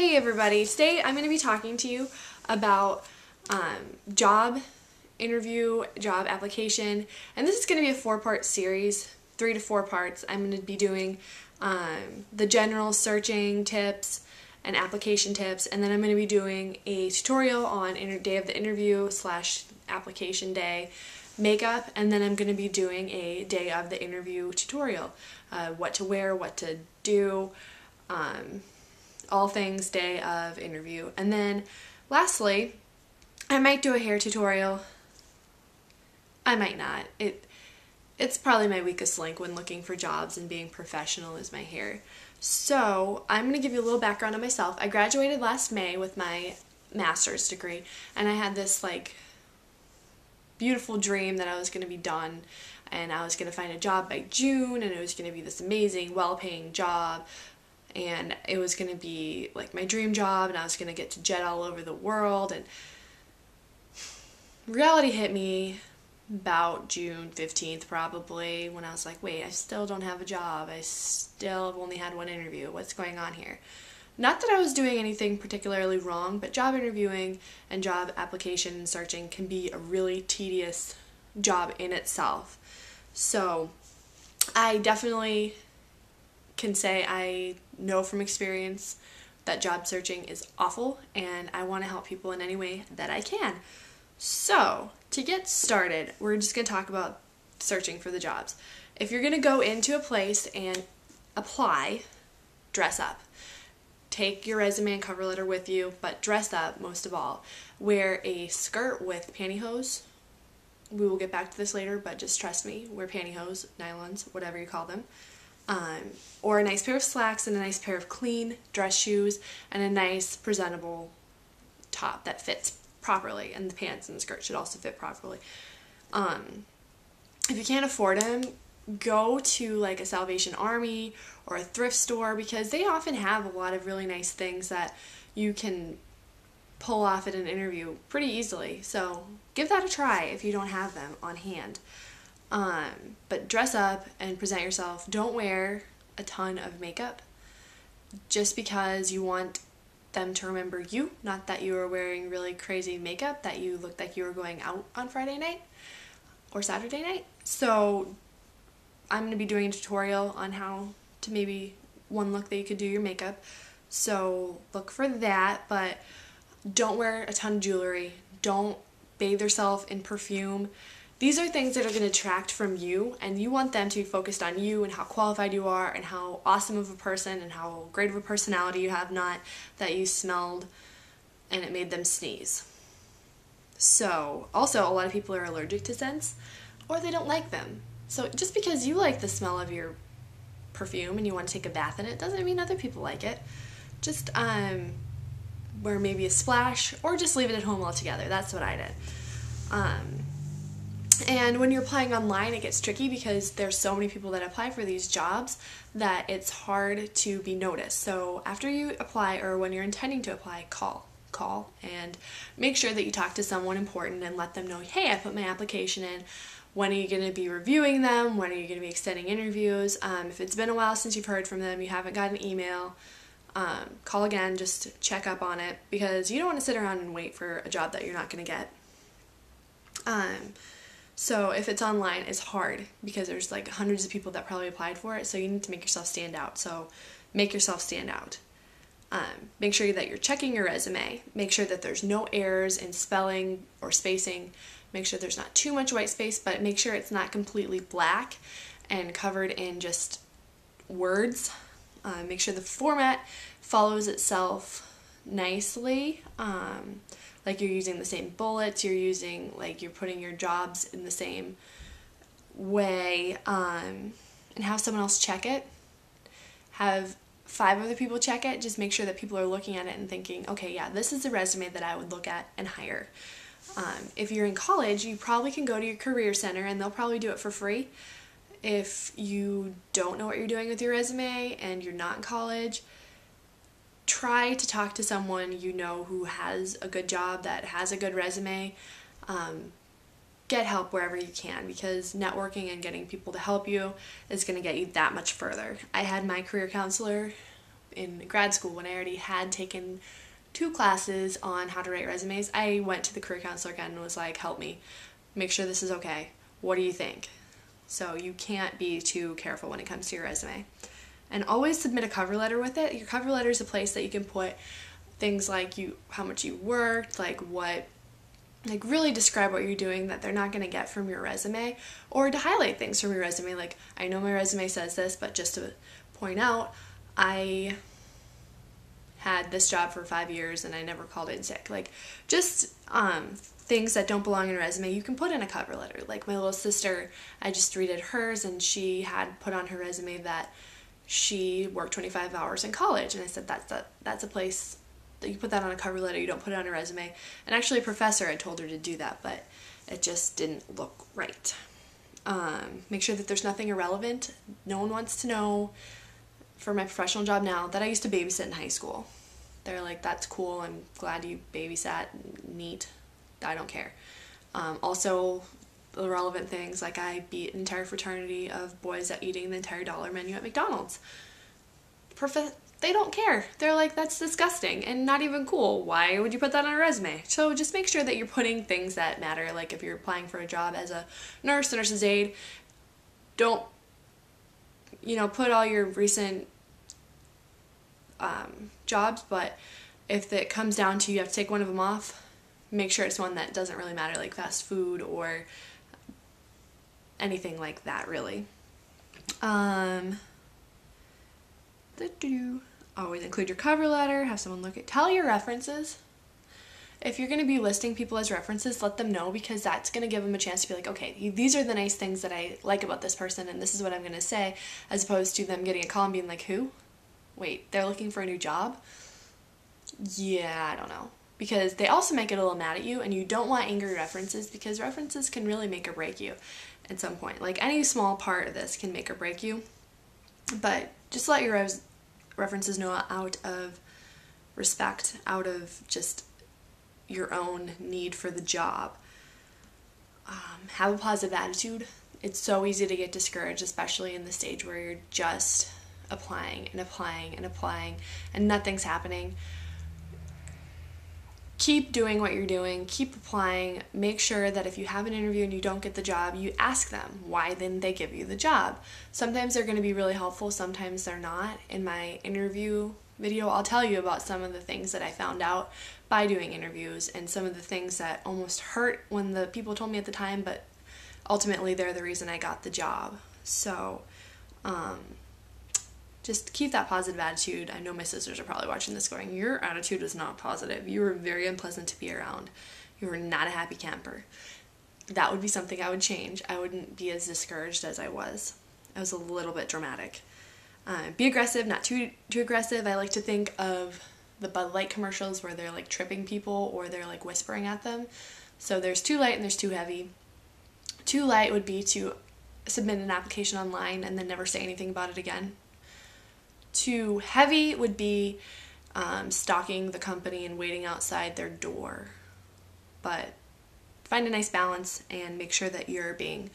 Hey everybody, today I'm going to be talking to you about job interview, job application, and this is going to be a 4-part series, 3 to 4 parts. I'm going to be doing the general searching tips and application tips, and then I'm going to be doing a tutorial on day of the interview / application day makeup, and then I'm going to be doing a day of the interview tutorial, what to wear, what to do, all things day of interview. And then lastly, I might do a hair tutorial. I might not. It's probably my weakest link when looking for jobs and being professional is my hair. So I'm going to give you a little background on myself. I graduated last May with my master's degree, and I had this like beautiful dream that I was going to be done and I was going to find a job by June, and it was going to be this amazing, well-paying job, and it was going to be like my dream job, and I was going to get to jet all over the world. And reality hit me about June 15th probably, when I was like, wait, I still don't have a job. I still have only had one interview. What's going on here? Not that I was doing anything particularly wrong, but job interviewing and job application and searching can be a really tedious job in itself. So I definitely can say I know from experience that job searching is awful, and I want to help people in any way that I can. So to get started, we're just going to talk about searching for the jobs. If you're going to go into a place and apply, dress up. Take your resume and cover letter with you, but dress up most of all. Wear a skirt with pantyhose. We will get back to this later, but just trust me. Wear pantyhose, nylons, whatever you call them. Or a nice pair of slacks and a nice pair of clean dress shoes and a nice presentable top that fits properly, and the pants and the skirt should also fit properly. If you can't afford them, go to like a Salvation Army or a thrift store, because they often have a lot of really nice things that you can pull off at an interview pretty easily. So give that a try if you don't have them on hand. But dress up and present yourself. Don't wear a ton of makeup just because you want them to remember you, not that you are wearing really crazy makeup that you looked like you were going out on Friday night or Saturday night. So I'm going to be doing a tutorial on how to maybe one look that you could do your makeup. So look for that, but don't wear a ton of jewelry. Don't bathe yourself in perfume. These are things that are going to detract from you, and you want them to be focused on you and how qualified you are and how awesome of a person and how great of a personality you have, not that you smelled and it made them sneeze. So, also, a lot of people are allergic to scents, or they don't like them. So just because you like the smell of your perfume and you want to take a bath in it doesn't mean other people like it. Just wear maybe a splash, or just leave it at home altogether. That's what I did. And when you're applying online, it gets tricky because there's so many people that apply for these jobs that it's hard to be noticed. So after you apply, or when you're intending to apply, call and make sure that you talk to someone important and let them know, hey, I put my application in. When are you going to be reviewing them? When are you going to be extending interviews? If it's been a while since you've heard from them, you haven't got an email, call again just to check up on it, because you don't want to sit around and wait for a job that you're not going to get. So if it's online, it's hard because there's like hundreds of people that probably applied for it, so you need to make yourself stand out. So make yourself stand out. Make sure that you're checking your resume. Make sure that there's no errors in spelling or spacing. Make sure there's not too much white space, but make sure it's not completely black and covered in just words. Make sure the format follows itself nicely. Like you're using the same bullets, you're putting your jobs in the same way, and have someone else check it. Have 5 other people check it. Just make sure that people are looking at it and thinking, okay, yeah, this is the resume that I would look at and hire. If you're in college, you probably can go to your career center and they'll probably do it for free. If you don't know what you're doing with your resume and you're not in college, try to talk to someone you know who has a good job, that has a good resume. Get help wherever you can, because networking and getting people to help you is going to get you that much further. I had my career counselor in grad school when I already had taken 2 classes on how to write resumes. I went to the career counselor again and was like, help me, make sure this is okay. What do you think? So you can't be too careful when it comes to your resume. And always submit a cover letter with it. Your cover letter is a place that you can put things like how much you worked, like really describe what you're doing that they're not going to get from your resume, or to highlight things from your resume. Like, I know my resume says this, but just to point out, I had this job for 5 years and I never called in sick. Like, just things that don't belong in a resume you can put in a cover letter. Like my little sister, I just redid hers, and she had put on her resume that she worked 25 hours in college, and I said that's a place that you put that on a cover letter, you don't put it on a resume. And actually a professor had told her to do that, but it just didn't look right. Make sure that there's nothing irrelevant. No one wants to know, for my professional job now, that I used to babysit in high school. They're like, that's cool, I'm glad you babysat, neat, I don't care. Also, irrelevant things, like I beat an entire fraternity of boys at eating the entire dollar menu at McDonald's. They don't care. They're like, that's disgusting and not even cool. Why would you put that on a resume? So just make sure that you're putting things that matter. Like if you're applying for a job as a nurse, a nurse's aide, don't, put all your recent jobs, but if it comes down to you have to take one of them off, make sure it's one that doesn't really matter, like fast food or anything like that, really. Always include your cover letter, have someone look at, tell your references. If you're going to be listing people as references, let them know, because that's going to give them a chance to be like, okay, these are the nice things that I like about this person, and this is what I'm going to say, as opposed to them getting a call and being like, who? Wait, they're looking for a new job? Yeah, I don't know. Because they also make it a little mad at you, and you don't want angry references, because references can really make or break you at some point. Like, any small part of this can make or break you, but just let your references know, out of respect, out of just your own need for the job. Have a positive attitude. It's so easy to get discouraged, especially in the stage where you're just applying and applying and applying and nothing's happening. Keep doing what you're doing, keep applying. Make sure that if you have an interview and you don't get the job, you ask them why didn't they give you the job. Sometimes they're going to be really helpful, sometimes they're not. In my interview video, I'll tell you about some of the things that I found out by doing interviews, and some of the things that almost hurt when the people told me at the time, but ultimately they're the reason I got the job. So just keep that positive attitude. I know my sisters are probably watching this going, your attitude is not positive. You were very unpleasant to be around. You were not a happy camper. That would be something I would change. I wouldn't be as discouraged as I was. I was a little bit dramatic. Be aggressive, not too aggressive. I like to think of the Bud Light commercials where they're like tripping people or they're like whispering at them. So there's too light and there's too heavy. Too light would be to submit an application online and then never say anything about it again. Too heavy would be stalking the company and waiting outside their door. But find a nice balance and make sure that you're being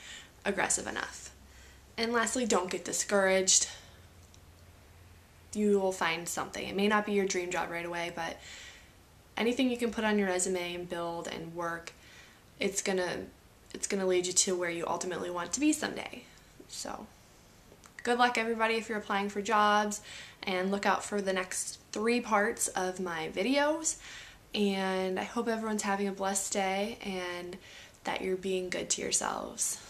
aggressive enough. And lastly, don't get discouraged. You will find something. It may not be your dream job right away, but anything you can put on your resume and build and work, it's gonna lead you to where you ultimately want to be someday. So good luck, everybody, if you're applying for jobs, and look out for the next 3 parts of my videos. And I hope everyone's having a blessed day and that you're being good to yourselves.